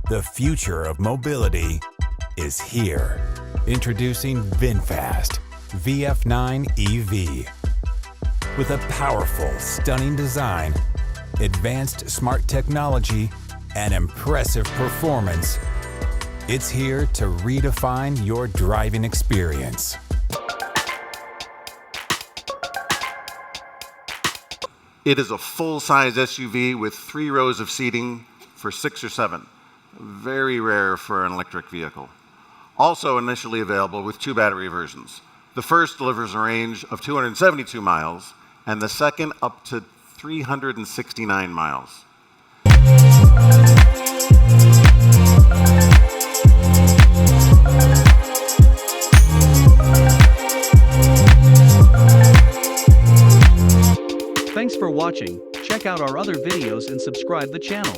The future of mobility is here. Introducing VinFast VF9 EV. With a powerful, stunning design, advanced smart technology, and impressive performance, it's here to redefine your driving experience. It is a full-size SUV with 3 rows of seating for 6 or 7. Very rare for an electric vehicle. Also initially available with 2 battery versions. The first delivers a range of 272 miles, and the second up to 369 miles. Thanks for watching. Check out our other videos and subscribe the channel.